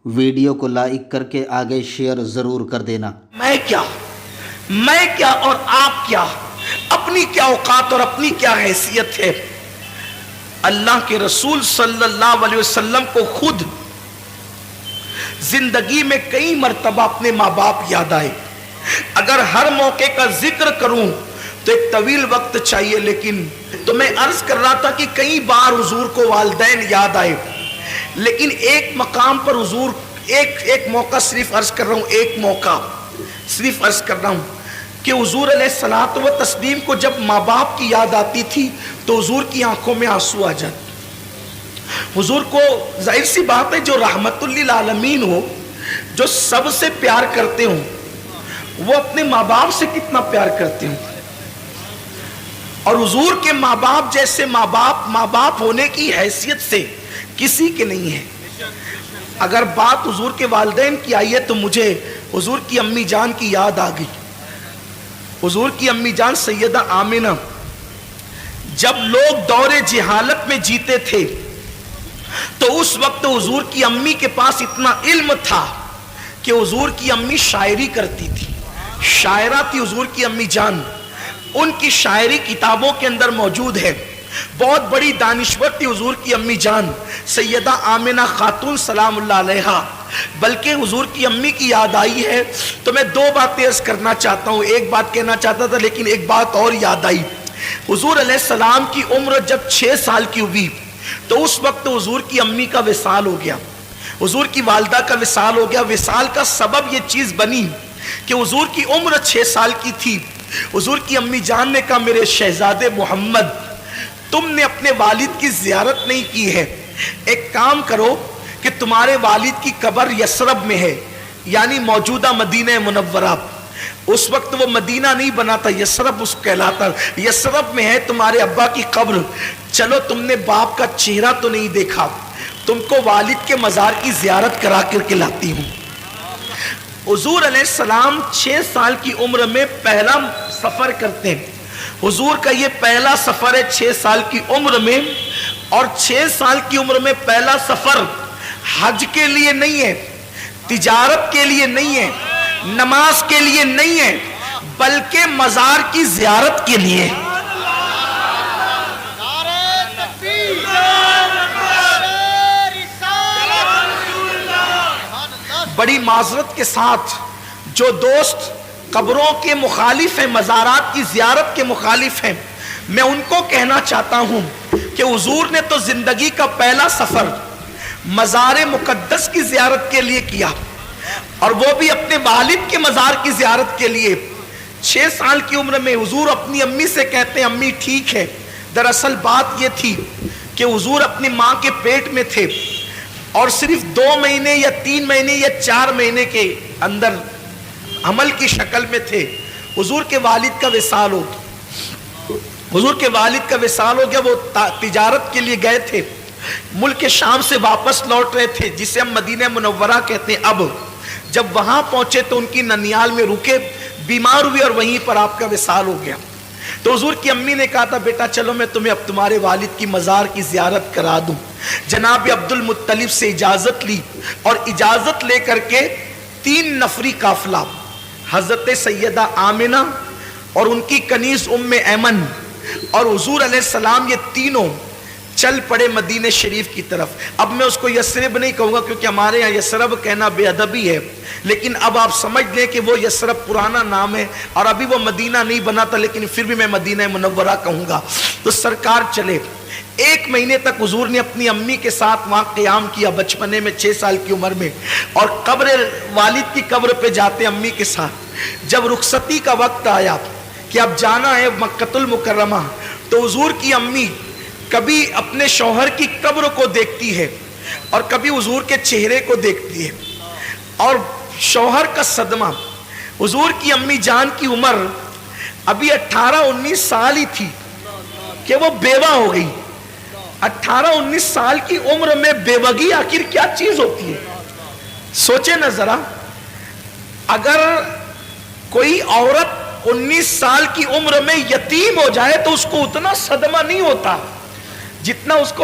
Video کو like کر کے آگے شیئر ضرور کر دینا۔ میں کیا اور آپ کیا، اپنی کیا اوقات اور اپنی کیا حیثیت ہے۔ اللہ کے رسول صلی اللہ علیہ وسلم کو خود زندگی میں کئی مرتبہ اپنے ماں باپ یاد آئے۔ اگر ہر موقع کا ذکر کروں تو ایک طویل وقت چاہیے، لیکن تو میں عرض کر رہا تھا کہ کئی بار حضور کو والدین یاد آئے، لیکن ایک مقام پر حضور ایک موقع صرف عرض کر رہا ہوں، ایک موقع صرف عرض کر رہا ہوں کہ حضور علیہ الصلوۃ والتسلیم کو جب ماں باپ کی یاد آتی تھی تو حضور کی آنکھوں میں آنسو آ جاتے۔ حضور کو ظاہر سی بات ہے، جو رحمت للعالمین ہو، جو سب سے پیار کرتے ہوں، وہ اپنے ماں باپ سے کتنا پیار کرتے ہوں۔ اور حضور کے ماں باپ جیسے ماں باپ ہونے کی حیثیت سے کسی کے نہیں ہے۔ اگر بات حضور کے والدین کی آئی ہے تو مجھے حضور کی امی جان کی یاد آ گئی۔ حضور کی امی جان سیدہ آمنہ، جب لوگ دور جہالت میں جیتے تھے تو اس وقت حضور کی امی کے پاس اتنا علم تھا کہ حضور کی امی شاعری کرتی تھی، شاعرہ تھی حضور کی امی جان۔ ان کی شاعری کتابوں کے اندر موجود ہے۔ بہت بڑی دانشور تھی حضور کی امی جان سیدہ آمنہ خاتون سلام اللہ علیہا۔ بلکہ حضور کی امی کی یاد آئی ہے تو میں دو باتیں عرض کرنا چاہتا ہوں، ایک بات کہنا چاہتا تھا لیکن ایک بات اور یاد آئی۔ حضور علیہ السلام کی عمر جب 6 سال کی ہوئی تو اس وقت حضور کی امی کا وصال ہو گیا، حضور کی والدہ کا وصال ہو گیا۔ وصال کا سبب یہ چیز بنی کہ حضور کی عمر 6 سال کی تھی۔ حضور کی امی جان نے کہا، میرے شہزادے محمد، تم نے اپنے والد کی زیارت نہیں کی ہے، ایک کام کرو کہ تمہارے والد کی قبر یثرب میں ہے، یعنی موجودہ مدینہ منورہ۔ اس وقت وہ مدینہ نہیں بنا تھا، یثرب اس کہلاتا، یثرب میں ہے تمہارے ابا کی قبر۔ چلو، تم نے باپ کا چہرہ تو نہیں دیکھا، تم کو والد کے مزار کی زیارت کرا کر کے لاتی ہوں۔ حضور علیہ السلام 6 سال کی عمر میں پہلا سفر کرتے ہیں۔ حضور کا یہ پہلا سفر ہے 6 سال کی عمر میں، اور 6 سال کی عمر میں پہلا سفر حج کے لیے نہیں ہے، تجارت کے لیے نہیں ہے، نماز کے لیے نہیں ہے، بلکہ مزار کی زیارت کے لیے۔ بڑی معذرت کے ساتھ جو دوست قبروں کے مخالف ہیں، مزارات کی زیارت کے مخالف ہیں، میں ان کو کہنا چاہتا ہوں کہ حضور نے تو زندگی کا پہلا سفر مزار مقدس کی زیارت کے لیے کیا، اور وہ بھی اپنے والد کے مزار کی زیارت کے لیے۔ 6 سال کی عمر میں حضور اپنی امی سے کہتے ہیں، امی ٹھیک ہے۔ دراصل بات یہ تھی کہ حضور اپنی ماں کے پیٹ میں تھے، اور صرف 2 مہینے یا 3 مہینے یا 4 مہینے کے اندر حمل کی شکل میں تھے۔ حضور کے والد کا وصال ہو گیا، حضور کے والد کا وصال ہو گیا۔ وہ تجارت کے لیے گئے تھے، ملک شام سے واپس لوٹ رہے تھے، جسے ہم مدینہ منورہ کہتے ہیں۔ اب جب وہاں پہنچے تو ان کی ننیال میں رکے، بیمار ہوئے، اور وہیں پر آپ کا وصال ہو گیا۔ تو حضور کی امی نے کہا تھا، بیٹا چلو میں تمہیں اب تمہارے والد کی مزار کی زیارت کرا دوں۔ جناب عبد المطلب سے اجازت لی، اور اجازت لے کر کے 3 نفری قافلہ حضرت سیدہ آمنہ اور ان کی کنیز ام ایمن اور حضور علیہ السلام، یہ تینوں چل پڑے مدینہ شریف کی طرف۔ اب میں اس کو یثرب نہیں کہوں گا کیونکہ ہمارے یہاں یثرب کہنا بے ادبی ہے، لیکن اب آپ سمجھ لیں کہ وہ یثرب پرانا نام ہے، اور ابھی وہ مدینہ نہیں بنا تھا، لیکن پھر بھی میں مدینہ منورہ کہوں گا۔ تو سرکار چلے، 1 مہینے تک حضور نے اپنی امی کے ساتھ وہاں قیام کیا، بچپنے میں 6 سال کی عمر میں، اور قبر والد کی قبر پہ جاتے امی کے ساتھ۔ جب رخصتی کا وقت آیا کہ اب جانا ہے مکہ المکرمہ، تو حضور کی امی کبھی اپنے شوہر کی قبر کو دیکھتی ہے اور کبھی حضور کے چہرے کو دیکھتی ہے، اور شوہر کا صدمہ۔ حضور کی امی جان کی عمر ابھی 18-19 سال ہی تھی کہ وہ بیوہ ہو گئی۔ 18-19 سال کی عمر میں بیوگی آخر کیا چیز ہوتی ہے؟ سوچیں نا ذرا، اگر کوئی عورت 19 سال کی عمر میں یتیم ہو جائے تو اس کو اتنا صدمہ نہیں ہوتا جتنا اس کو